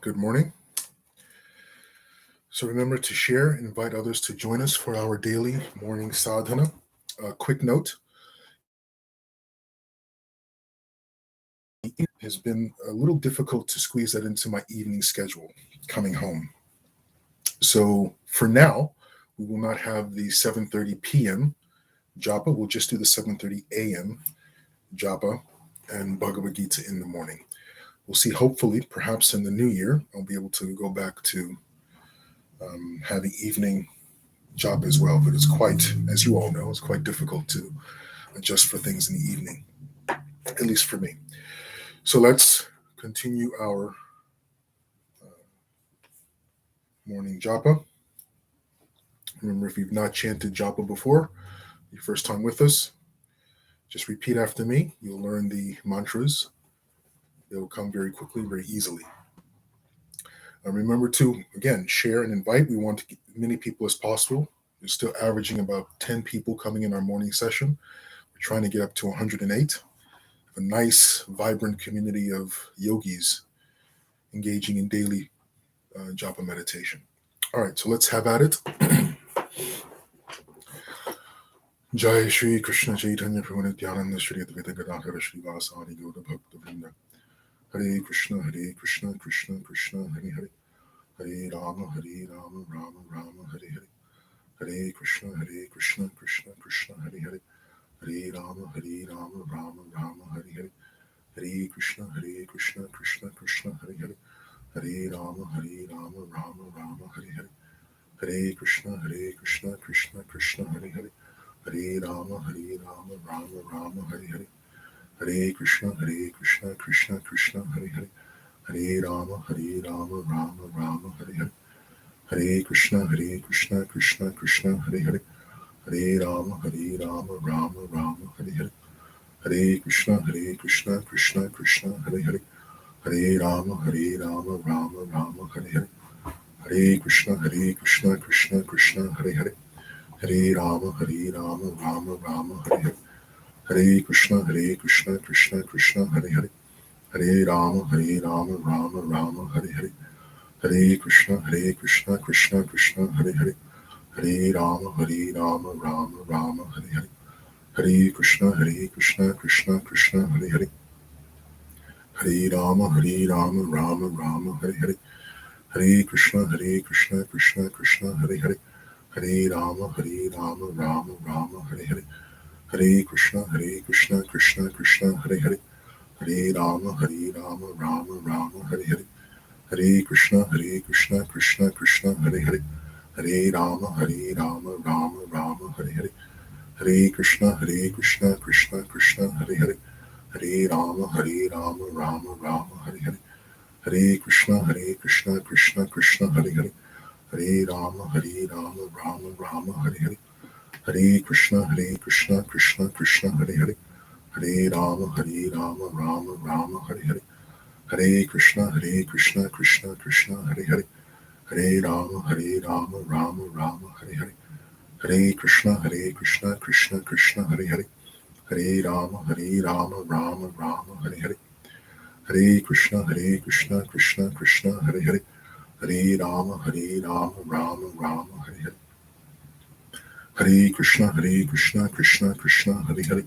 Good morning. So remember to share and invite others to join us for our daily morning sadhana. A quick note, it has been a little difficult to squeeze that into my evening schedule coming home. So for now, we will not have the 7:30 p.m. Japa. We'll just do the 7:30 a.m. Japa and Bhagavad Gita in the morning. We'll see, hopefully, perhaps in the new year, I'll be able to go back to having evening job as well, but it's quite, as you all know, it's quite difficult to adjust for things in the evening, at least for me. So let's continue our morning japa. Remember, if you've not chanted japa before, your first time with us, just repeat after me. You'll learn the mantras. They will come very quickly, very easily. Remember to, again, share and invite. We want to get as many people as possible. We're still averaging about 10 people coming in our morning session. We're trying to get up to 108. A nice, vibrant community of yogis engaging in daily japa meditation. All right, so let's have at it. Jai Shri Krishna Chaitanya Prabhu Nityananda Shri Advaita Gadadhara Shri Vasadi Gauda Bhakta Vrinda. Hare Krishna Krishna Krishna Hare Hare. Hare Rama Rama Rama Hare Hare. Hare Krishna Krishna Krishna Hare Hare. Hare Rama Rama Rama Hare Hare. Hare Krishna Krishna Krishna Hare Hare. Hare Rama Rama Rama Hare Hare. Hare Krishna Krishna Krishna Hare Hare. Hare Rama Rama Rama Hare Hare. Hare Krishna Krishna Krishna Hare Hare. Hare Rama Rama Rama Hare Hare. Hare Krishna Krishna Krishna Hare Hare. Hare Rama Rama Rama Hare Hare. Hare Krishna Krishna Krishna Hare Hare. Hare Rama Rama Rama Hare Hare. Hare Krishna Krishna Krishna Hare Hare. Hare Rama Rama Rama Hare Hare. Hare Krishna Krishna Krishna Hare Hare. Hare Rama Rama Rama Hare Hare. Hare Krishna Krishna Krishna Hare Hare. Hare Rama Rama Rama Hare Hare. Hare Krishna Krishna Krishna Hare Hare. Hare Rama Rama Rama Hare Hare. Hare Krishna Krishna Krishna Hare Hare. Hare Rama Rama Rama Hare Hare. Hare Krishna Krishna Krishna Hare Hare. Hare Rama Rama Rama Hare Hare. Hare Krishna Krishna Krishna Hare Hare. Hare Rama Rama Rama Hare Hare. Hare Krishna Krishna Krishna Hare Hare. Hare Rama Rama Rama Hare Hare. Hare Krishna Krishna Krishna Hare Hare. Hare Rama Rama Rama Hare Hare. Hare Krishna Krishna Krishna Hare Hare. Hare Rama Rama Rama Hare Hare. Hare Krishna Krishna Krishna Hare Hare. Hare Rama Rama Rama Hare Hare. Hare Krishna Krishna Krishna Hare Hare. Hare Rama Rama Rama Hare Hare. Hare Krishna Krishna Krishna Hare Hare.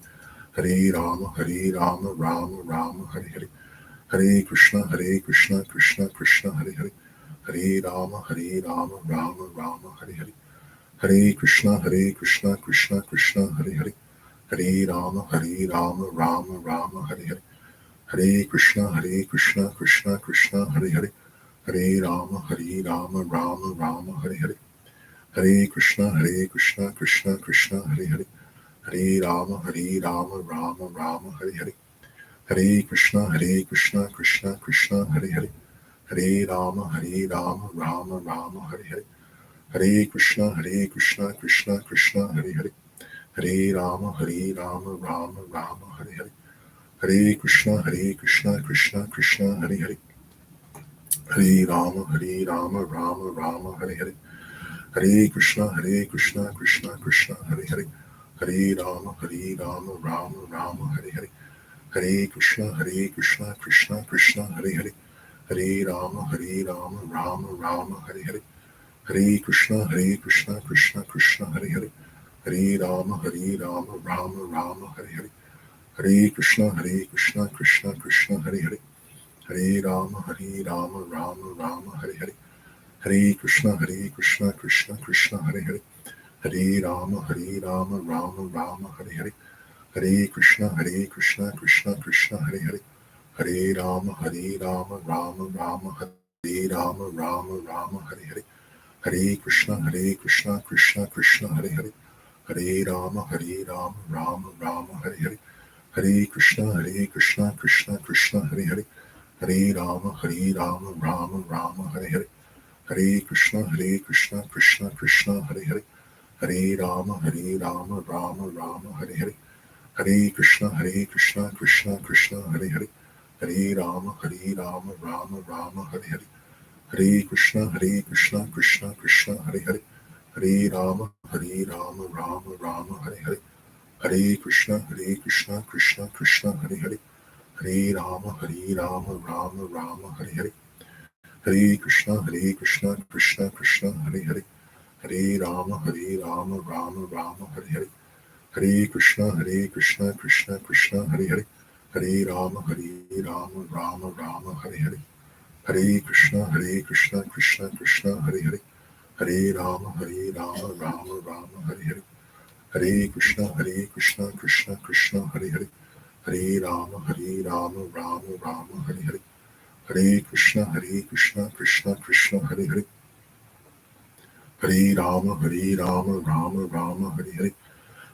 Hare Rama Rama Rama Hare Hare. Hare Krishna Krishna Krishna Hare Hare. Hare Rama Rama Rama Hare Hare. Hare Krishna Krishna Krishna Hare Hare. Hare Rama Rama Rama Hare Hare. Hare Krishna Krishna Krishna Hare Hare. Hare Rama Rama Rama Hare Hare. Hare Krishna Krishna Krishna Hare Hare. Hare Rama Rama Rama Hare Hare. Hare Krishna Krishna Krishna Hare Hare. Hare Rama Rama Rama Hare Hare. Hare Krishna Krishna Krishna Hare Hare. Hare Rama Rama Rama Hare Hare. Hare Krishna Krishna Krishna Hare Hare. Hare Rama Rama Rama Hare Hare. Hare Krishna Krishna Krishna Hare Hare. Hare Rama Rama Rama Hare Hare. Hare Krishna Krishna Krishna Hare Hare. Hare Rama Rama Rama Hare Hare. Hare Krishna Krishna Krishna Hare Hare. Hare Rama, Rama Rama, Hare Hare, Hare Krishna, Krishna Krishna, Hare Hare, Hare Rama, Rama Rama, Hare Hare, Hare Krishna, Krishna Krishna, Hare Hare, Hare Rama, Rama Rama, Hare Hare, Hare Krishna, Krishna, Hare Hare, Hare Rama, Rama Rama, Hare Hare, Hare Krishna, Krishna, Hare Hare, Hare Rama, Rama Rama, Hare Rama, Rama, Hare Hare, Hare Krishna, Krishna, Hare Hare, Hare Rama, Rama Rama, Hare Hare, Hare Krishna, Krishna, Hare Hare, Hare Rama, Rama Rama, Hare Hare, Hare Krishna, Krishna, Hare Hare, Hare Rama, Rama Rama, Hare Hare, Hare Krishna, Krishna, Hare Hare, Hare Rama, Rama Rama, Hare Hare, Hare Krishna, Krishna, Hare Hare, Hare Rama, Rama Rama, Hare Hare, Hare Krishna, Krishna, Hare Hare, Hare Rama, Rama Rama, Hare Hare, Hare Krishna, Krishna, Hare Hare, Hare Rama, Rama Rama, Hare Hare, Hare Krishna, Krishna, Hare Hare, Hare Rama, Rama Rama, Hare Hare, Hare Krishna, Krishna, Hare Hare, Hare Rama, Rama Rama, Hare Hare, Hare Krishna, Krishna, Hare Hare, Hare Rama, Rama, Hare Hare, Hare Krishna, Krishna, Hare Hare, Hare Rama, Rama, Hare Hare, Hare Krishna, Krishna, Hare Hare, Hare Rama, Rama, Hare Hare, Hare Krishna, Krishna, Hare Hare, Hare Rama, Rama, Hare Hare, Hare Krishna, Krishna, Hare Hare, Hare Rama, Rama, Hare Hare,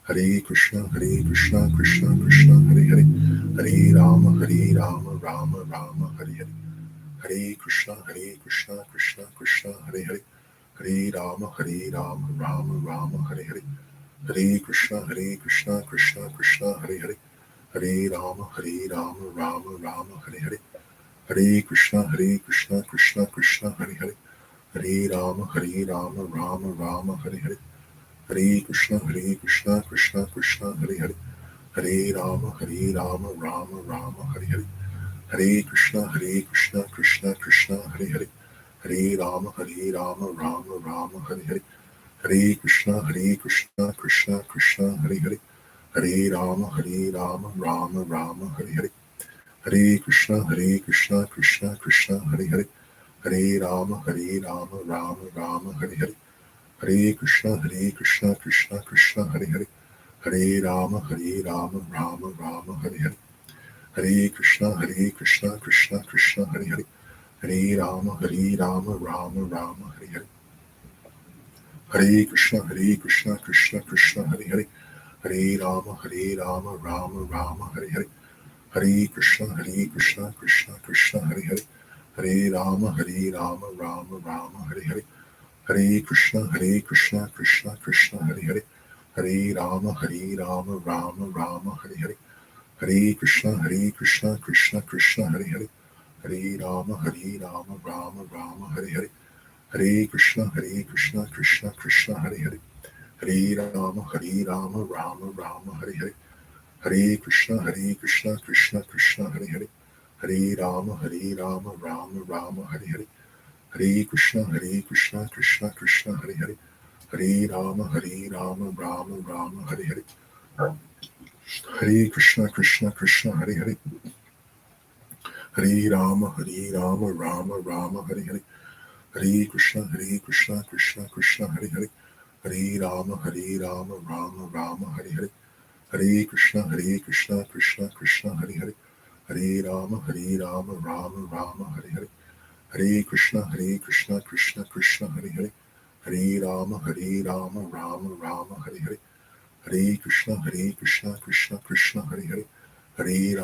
Hare Krishna, Krishna, Hare Hare, Hare Rama, Rama, Hare Hare, Hare Krishna, Krishna, Hare Hare, Hare Rama, Rama, Hare Hare, Hare Krishna, Krishna, Hare Hare, Hare Rama, Rama, Hare Hare, Hare Krishna, Krishna, Hare Hare, Hare Rama, Rama, Hare Hare, Hare Krishna, Krishna, Hare Hare, Hare Rama, Rama, Hare Hare, Hare Krishna, Krishna, Hare Hare, Hare Rama, Rama, Hare Hare, Hare Krishna, Krishna, Hare Hare, Hare Rama, Rama, Hare Hare, Hare Krishna, Krishna, Hare Hare, Hare Rama, Rama, Hare Hare, Hare Krishna, Krishna, Hare Hare, Hare Rama, Rama, Hare Hare, Hare Krishna, Krishna, Hare Hare, Hare Rama, Rama, Hare Hare, Hare Krishna, Krishna, Hare Hare, Hare Rama, Rama, Hare Hare, Hare Krishna, Krishna, Hare Hare, Hare Rama, Rama, Hare Hare, Hare Krishna, Krishna, Hare Hare, Hare Rama, Rama, Hare Hare, Hare Krishna, Krishna, Hare Hare, Hare Rama, Rama, Hare Hare, Hare Krishna, Krishna, Hare Hare, Hare Rama, Rama, Hare Hare, Hare Krishna, Krishna, Hare Hare, Hare Rama, Rama, Hare Hare, Hare Krishna, Krishna, Hare Hare, Hare Rama, Rama, Hare Hare, Hare Krishna, Krishna, Hare Hare, Hare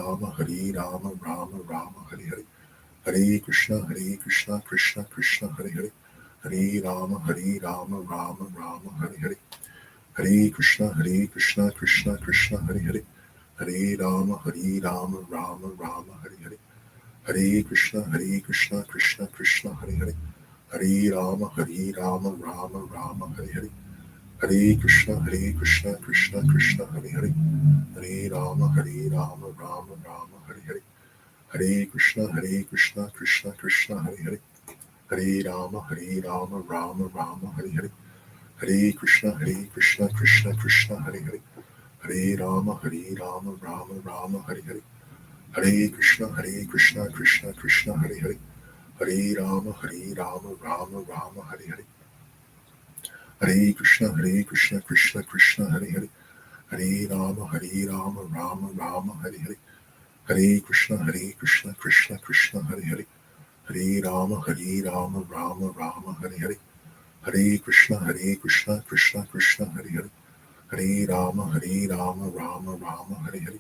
Rama, Rama, Hare Hare, Hare Krishna, Krishna, Hare Hare, Hare Rama, Rama, Hare Hare, Hare Krishna, Krishna, Hare Hare, Hare Rama, Rama, Hare Hare, Hare Krishna, Krishna, Hare Hare, Hare Rama, Rama, Hare Hare, Hare Krishna, Krishna, Hare Hare, Hare Rama, Rama, Hare Hare, Hare Krishna, Krishna, Hare Hare, Hare Rama, Rama, Hare Hare, Hare Krishna, Krishna Krishna, Hare Hare. Hare Rama, Rama Rama, Hare Hare. Hare Krishna, Krishna Krishna, Hare Hare. Hare Rama, Rama Rama, Hare Hare. Hare Krishna, Krishna Krishna, Hare Hare. Hare Rama, Rama Rama, Hare Hare. Hare Krishna, Krishna Hare Hare. Hare Rama, Rama Rama, Hare Hare. Hare Krishna, Krishna Hare Hare. Hare Rama, Rama Rama, Hare Hare. Hare Krishna, Krishna Hare Hare. Hare Rama, Rama Rama, Hare Hare.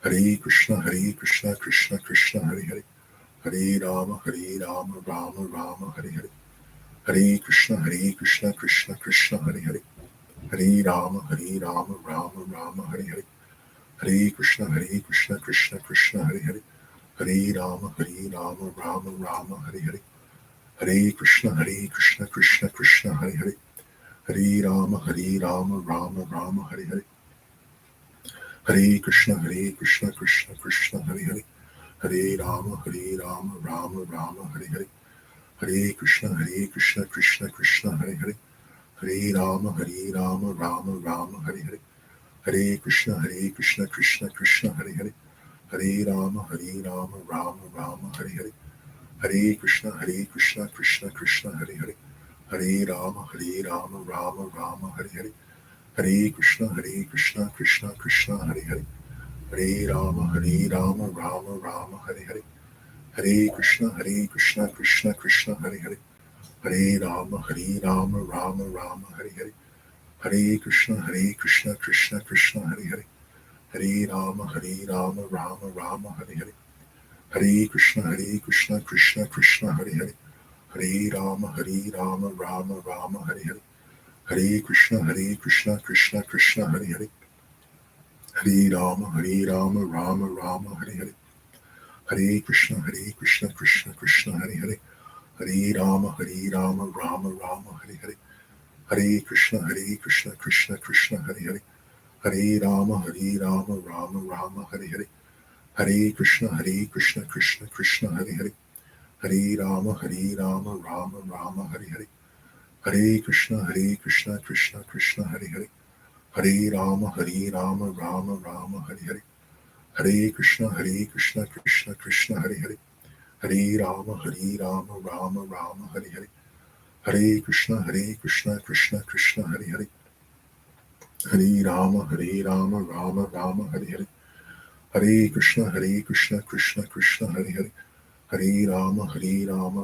Hare Krishna, Krishna Hare Hare. Hare Rama, Rama Rama, Hare Hare. Hare Krishna, Krishna Hare Hare. Hare Rama, Rama Rama, Hare Hare. Hare Krishna, Krishna Hare Hare. Hare Rama, Rama Rama, Hare Hare. Hare Krishna, Krishna Hare Hare. Hare Rama, Rama Rama, Hare Hare. Hare Krishna, Krishna Hare Hare. Hare Rama, Rama Rama, Hare Hare. Hare Krishna, Krishna Hare Hare. Hare Rama, Rama Rama, Hare Hare. Hare Krishna, Krishna Hare Hare. Hare Rama, Rama Rama, Hare Hare. Hare Krishna, Krishna Hare Hare. Hare Rama, Rama Rama, Hare Hare. Hare Krishna, Krishna Hare Hare. Hare Rama, Rama Rama, Hare Hare. Hare Krishna, Krishna Hare Hare. Hare Rama, Rama Rama, Hare Hare. Hare Krishna, Krishna Hare Hare. Hare Rama, Rama Rama, Hare Hare. Hare Krishna, Krishna Hare Hare. Hare Rama, Rama Rama, Hare Hare. Hare Krishna, Krishna Hare Hare. Hare Rama, Rama Rama, Hare Hare. Hare Krishna, Krishna Hare Hare. Hare Rama, Rama Rama, Hare Hare. Hare Krishna, Krishna Hare Hare. Hare Rama, Rama Rama, Hare Hare. Hare Krishna, Krishna Hare Hare. Hare Rama, Rama Rama, Hare Hare. Hare Krishna, Krishna Hare Hare. Hare Rama, Rama Rama, Hare Hare. Hare Krishna, Krishna Hare Hare. Hare Rama, Rama Rama, Hare Hare. Hare Krishna, Krishna Hare Hare. Hare Rama,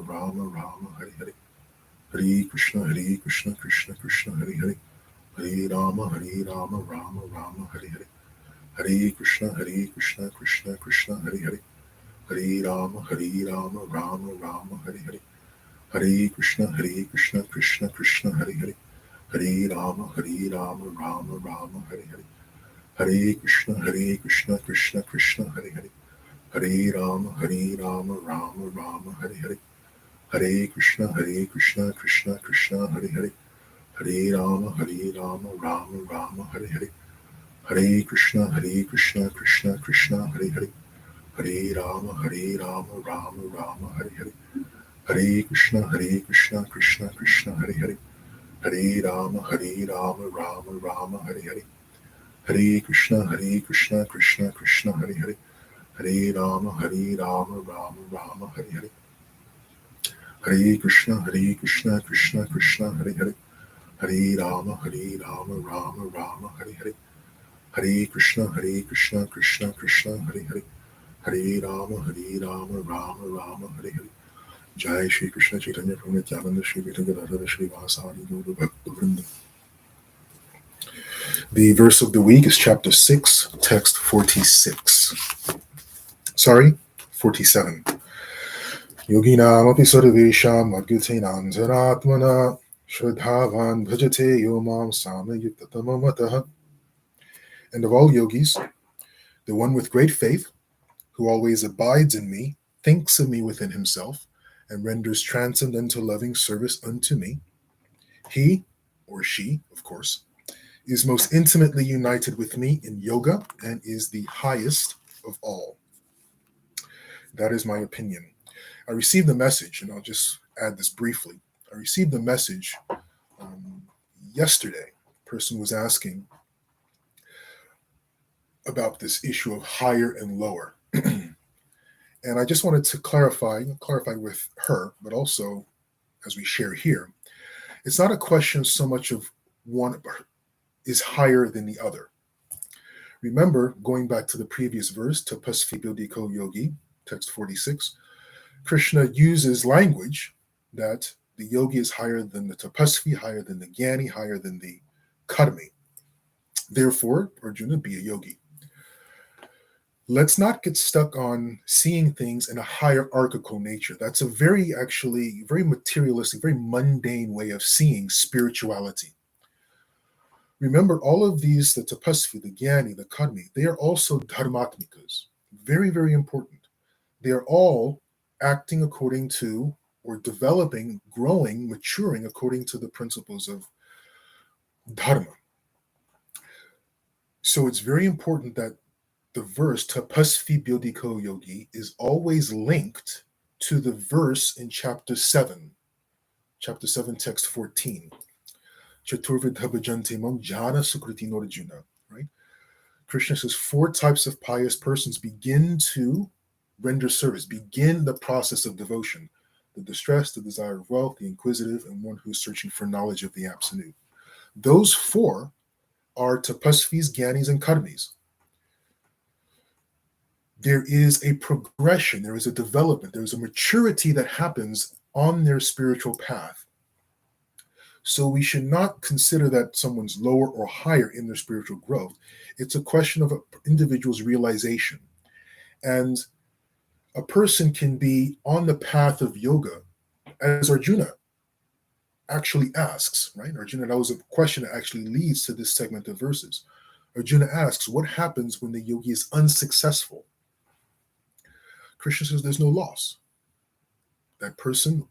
Rama Rama, Hare Hare. Hare Krishna, Krishna Hare Hare. Hare Rama, Rama Rama, Hare Hare. Hare Krishna, Krishna Hare Hare. Hare Rama, Rama Rama, Hare Hare. Hare Krishna, Krishna Hare Hare. Hare Rama, Rama Rama, Hare Hare. Hare Krishna, Krishna Hare Hare. Hare Rama, Rama Rama, Hare Hare. Hare Krishna, Krishna Hare Hare. Hare Rama, Rama Rama, Hare Hare. Hare Krishna, Krishna Hare Hare. Hare Rama, Rama Rama, Hare Hare. Hare Krishna, Krishna Hare Hare. Hare Rama, Rama Rama, Hare Hare. Hare Krishna, Krishna Hare Hare. Hare Rama, Rama Rama, Hare Hare. Hare Krishna, Krishna Hare Hare. Hare Rama, Rama Rama, Hare Hare. Hare Krishna, Krishna Hare Hare. Hare Rama, Rama Rama, Hare Hare. Hare Krishna, Krishna Hare Hare. Hare Rama, Rama Rama, Hare Hare. Jai Shri Krishna Chaitanya Prabhu Nityananda Shri Advaita Gadadhara Shri Vasari Gaura Bhakta Vrinda. The verse of the week is chapter 6, text 46. Sorry, 47. Yoginam api sarvesham adgyutenam zaratmana shraddhavan bhajate yomam samayuktatamamataha. And of all yogis, the one with great faith, who always abides in me, thinks of me within himself, and renders transcendental loving service unto me, he, or she, of course, is most intimately united with me in yoga and is the highest of all. That is my opinion. I received a message, and I'll just add this briefly. I received a message yesterday. A person was asking about this issue of higher and lower. And I just wanted to clarify with her, but also as we share here, it's not a question so much of one is higher than the other. Remember, going back to the previous verse, Tapasvi Bodhiko Yogi, text 46, Krishna uses language that the yogi is higher than the tapasvi, higher than the jnani, higher than the karmi. Therefore, Arjuna, be a yogi. Let's not get stuck on seeing things in a hierarchical nature. That's a very materialistic, very mundane way of seeing spirituality. Remember, all of these, the tapasvi, the jnani, the karmi, they are also dharmatmikas. Very, very important. They are all acting according to, or developing, growing, maturing according to the principles of dharma. So it's very important that the verse Tapasvi Bodhiko Yogi is always linked to the verse in chapter 7, text 14. Chaturvidha bhajante mam jnana sukriti norjuna. Right? Krishna says 4 types of pious persons begin to render service, begin the process of devotion: the distressed, the desire of wealth, the inquisitive, and one who's searching for knowledge of the absolute. Those 4 are tapasvis, jnanis, and karmis. There is a progression, there is a development, there is a maturity that happens on their spiritual path. So we should not consider that someone's lower or higher in their spiritual growth. It's a question of an individual's realization. And a person can be on the path of yoga, as Arjuna actually asks, right? Arjuna, that was a question that actually leads to this segment of verses. Arjuna asks, what happens when the yogi is unsuccessful? Krishna says there's no loss. A person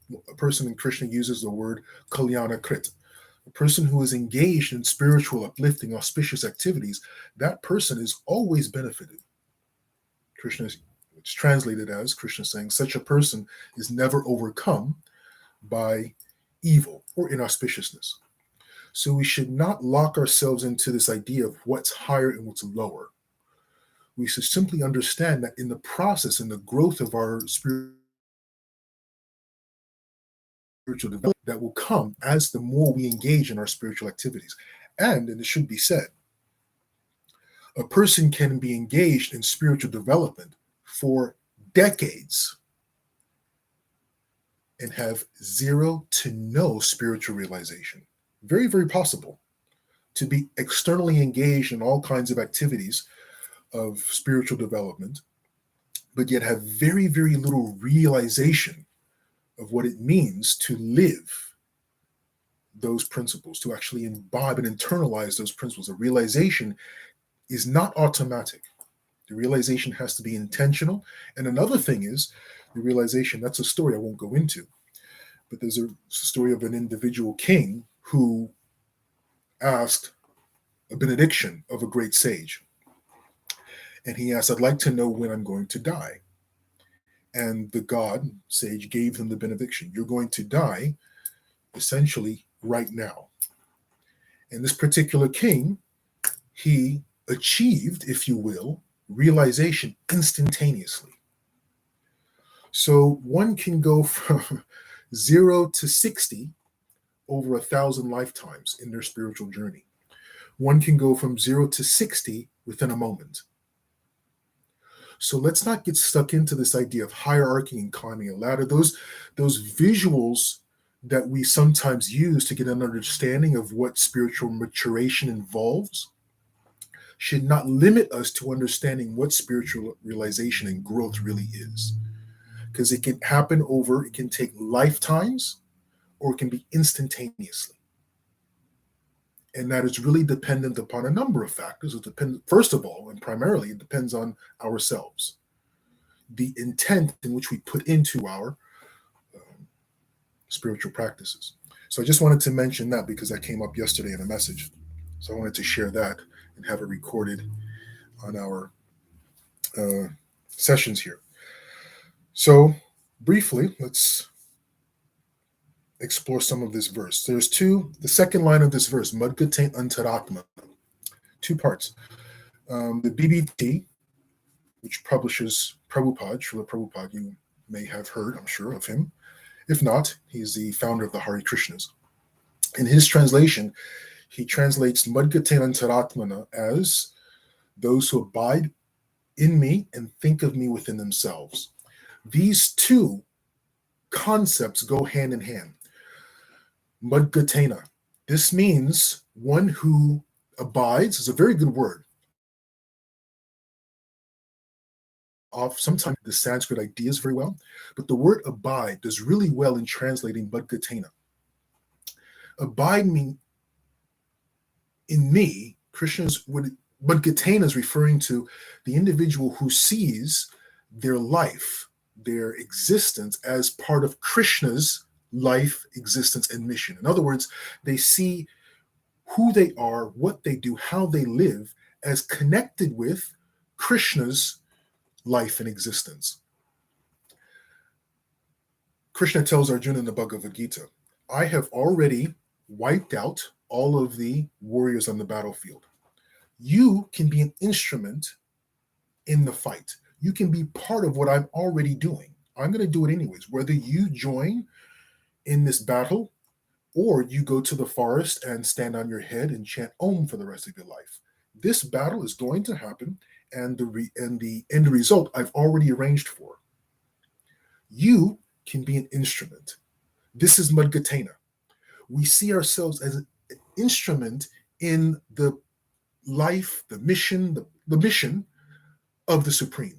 in Krishna uses the word kalyana krit. A person who is engaged in spiritual, uplifting, auspicious activities, that person is always benefited. It's translated as Krishna saying such a person is never overcome by evil or inauspiciousness. So we should not lock ourselves into this idea of what's higher and what's lower. We should simply understand that in the process, in the growth of our spiritual development, that will come as the more we engage in our spiritual activities. And it should be said, a person can be engaged in spiritual development for decades and have zero to no spiritual realization. Very, very possible to be externally engaged in all kinds of activities of spiritual development, but yet have very, very little realization of what it means to live those principles, to actually imbibe and internalize those principles. The realization is not automatic. The realization has to be intentional. And another thing is the realization, that's a story I won't go into, but there's a story of an individual king who asked a benediction of a great sage. And he asked, I'd like to know when I'm going to die. And the god, sage, gave him the benediction. You're going to die essentially right now. And this particular king, he achieved, if you will, realization instantaneously. So one can go from 0 to 60 over 1,000 lifetimes in their spiritual journey. One can go from 0 to 60 within a moment. So let's not get stuck into this idea of hierarchy and climbing a ladder. Those visuals that we sometimes use to get an understanding of what spiritual maturation involves should not limit us to understanding what spiritual realization and growth really is. Because it can happen it can take lifetimes, or it can be instantaneously. And that is really dependent upon a number of factors. It depends, first of all, and primarily, it depends on ourselves. The intent in which we put into our spiritual practices. So I just wanted to mention that because that came up yesterday in a message. So I wanted to share that and have it recorded on our sessions here. So, briefly, let's explore some of this verse. The second line of this verse, Madgatain Antaratma, two parts. The BBT, which publishes Prabhupada, Srila Prabhupada, you may have heard, I'm sure, of him. If not, he's the founder of the Hare Krishnas. In his translation, he translates Madgatain Antaratmana as those who abide in me and think of me within themselves. These two concepts go hand in hand. Madgatena. This means one who abides, is a very good word. Sometimes the Sanskrit ideas very well, but the word abide does really well in translating Madgatena. Abide means in me, Krishna's would Madgatena is referring to the individual who sees their life, their existence as part of Krishna's life, existence, and mission. In other words, they see who they are, what they do, how they live as connected with Krishna's life and existence. Krishna tells Arjuna in the Bhagavad Gita, I have already wiped out all of the warriors on the battlefield. You can be an instrument in the fight. You can be part of what I'm already doing. I'm going to do it anyways, whether you join in this battle or you go to the forest and stand on your head and chant Om for the rest of your life. This battle is going to happen, and the end result I've already arranged for. You can be an instrument. This is Madgatena. We see ourselves as an instrument in the life, the mission of the Supreme.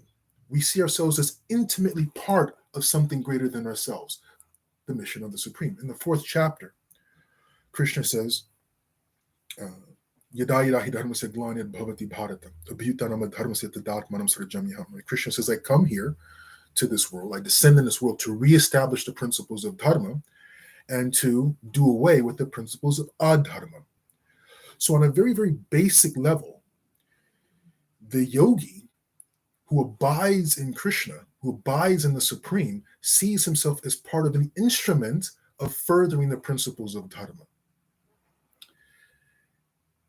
We see ourselves as intimately part of something greater than ourselves, the mission of the Supreme. In the 4th chapter, Krishna says, Krishna says, I come here to this world, I descend in this world to reestablish the principles of dharma and to do away with the principles of adharma. So on a very, very basic level, the yogi who abides in Krishna, who abides in the Supreme, sees himself as part of an instrument of furthering the principles of dharma.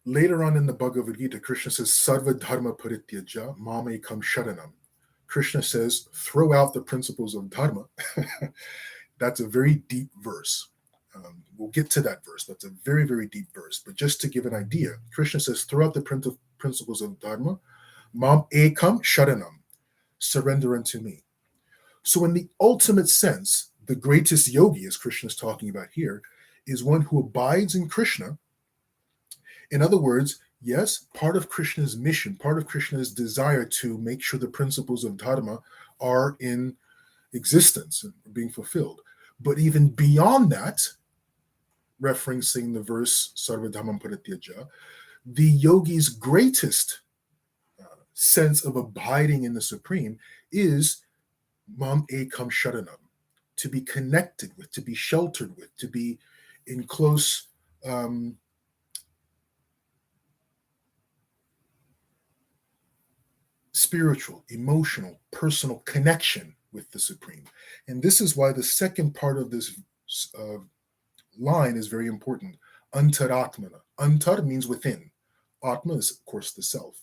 Later on in the Bhagavad Gita, Krishna says, Sarva dharma parityaja mamekam sharanam. Krishna says, throw out the principles of dharma. That's a very deep verse. We'll get to that verse. That's a very, very deep verse. But just to give an idea, Krishna says, throw out the principles of dharma, mam ekam sharanam, surrender unto me. So in the ultimate sense, the greatest yogi, as Krishna is talking about here, is one who abides in Krishna. In other words, yes, part of Krishna's mission, part of Krishna's desire to make sure the principles of dharma are in existence and being fulfilled. But even beyond that, referencing the verse Sarva Dhammam Parityaja, the yogi's greatest sense of abiding in the Supreme is Mam Ekam Sharanam, to be connected with, to be sheltered with, to be in close spiritual, emotional, personal connection with the Supreme. And this is why the second part of this line is very important. Antaratmana. Antar means within. Atma is, of course, the self.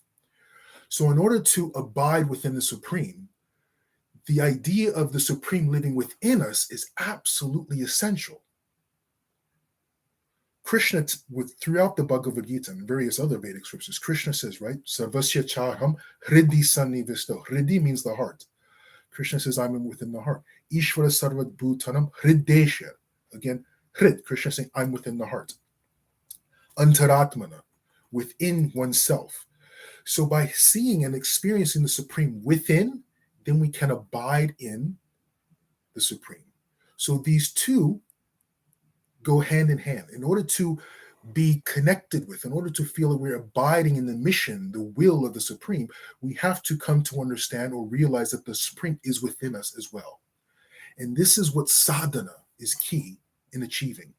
So in order to abide within the Supreme, the idea of the Supreme living within us is absolutely essential. Krishna, throughout the Bhagavad Gita and various other Vedic scriptures, Krishna says, right, Sarvasya Charham Hriddhi Sannivisto. Hriddhi means the heart. Krishna says, I'm within the heart. Ishvara Sarvat Bhutanam Hriddesha. Again, Hrid, Krishna saying, I'm within the heart. Antaratmana, within oneself. So by seeing and experiencing the Supreme within, then we can abide in the Supreme. So these two go hand in hand. In order to be connected with, in order to feel that we're abiding in the mission, the will of the Supreme, we have to come to understand or realize that the Supreme is within us as well. And this is what sadhana is key in achieving.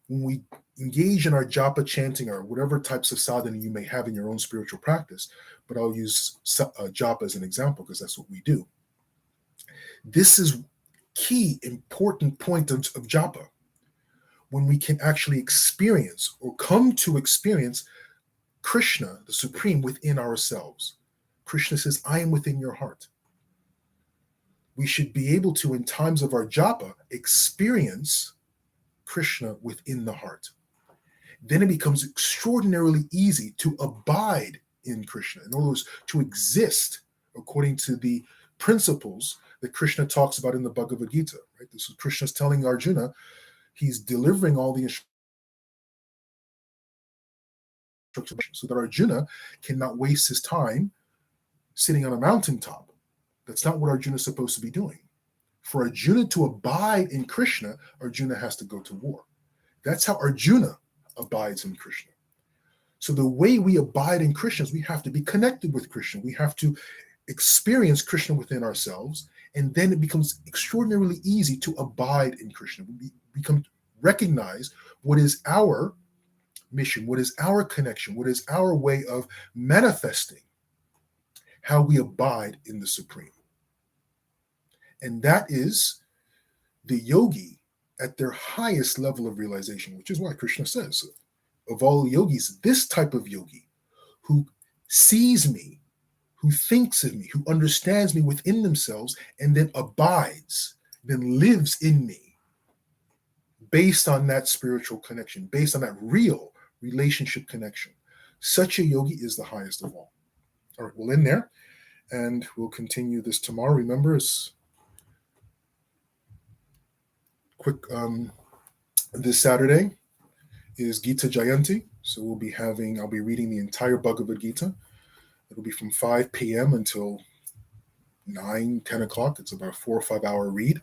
When we engage in our japa chanting or whatever types of sadhana you may have in your own spiritual practice, but I'll use japa as an example because that's what we do. This is key, important point of japa, when we can actually experience or come to experience Krishna, the Supreme, within ourselves. Krishna says, I am within your heart. We should be able to, in times of our japa, experience Krishna within the heart. Then it becomes extraordinarily easy to abide in Krishna. In other words, to exist according to the principles that Krishna talks about in the Bhagavad Gita. Right? This is Krishna's telling Arjuna, he's delivering all the instructions so that Arjuna cannot waste his time sitting on a mountaintop. That's not what Arjuna is supposed to be doing. For Arjuna to abide in Krishna, Arjuna has to go to war. That's how Arjuna abides in Krishna. So the way we abide in Krishna is we have to be connected with Krishna. We have to experience Krishna within ourselves, and then it becomes extraordinarily easy to abide in Krishna. We become recognize what is our mission, what is our connection, what is our way of manifesting how we abide in the Supreme. And that is the yogi at their highest level of realization, which is why Krishna says, of all yogis, this type of yogi who sees me, who thinks of me, who understands me within themselves, and then abides, then lives in me, based on that spiritual connection, based on that real relationship connection. Such a yogi is the highest of all. All right, we'll end there, and we'll continue this tomorrow. Remember, it's quick. This Saturday is Gita Jayanti, so I'll be reading the entire Bhagavad Gita. It'll be from 5 p.m. until 9, 10 o'clock. It's about a 4 or 5 hour read.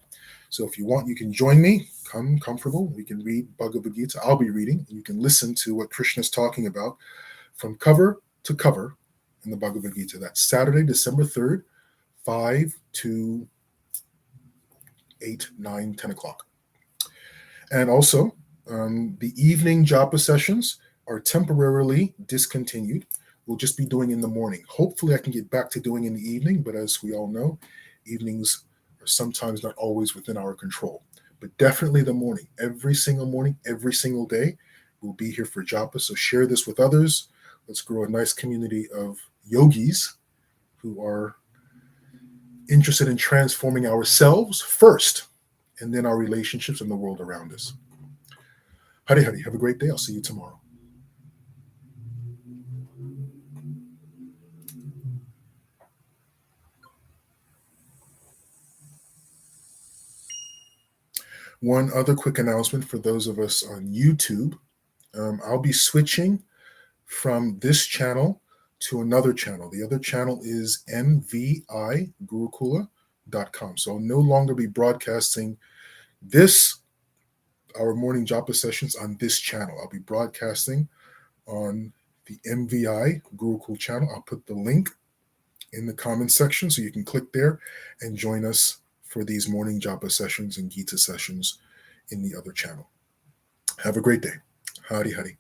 So if you want, you can join me. Come comfortable. We can read Bhagavad Gita. I'll be reading. You can listen to what Krishna is talking about from cover to cover in the Bhagavad Gita. That's Saturday, December 3rd, 5 to 8, 9, 10 o'clock. And also, the evening japa sessions are temporarily discontinued. We'll just be doing in the morning. Hopefully I can get back to doing in the evening, but as we all know, evenings are sometimes not always within our control. But definitely the morning, every single day, we'll be here for japa. So share this with others. Let's grow a nice community of yogis who are interested in transforming ourselves first, and then our relationships and the world around us. Hari Hari, have a great day. I'll see you tomorrow. One other quick announcement for those of us on YouTube. I'll be switching from this channel to another channel. The other channel is mvigurukula.com. So I'll no longer be broadcasting our morning japa sessions on this channel. I'll be broadcasting on the MVI Gurukul channel. I'll put the link in the comments section so you can click there and join us for these morning japa sessions and Gita sessions in the other channel. Have a great day. Hari Hari.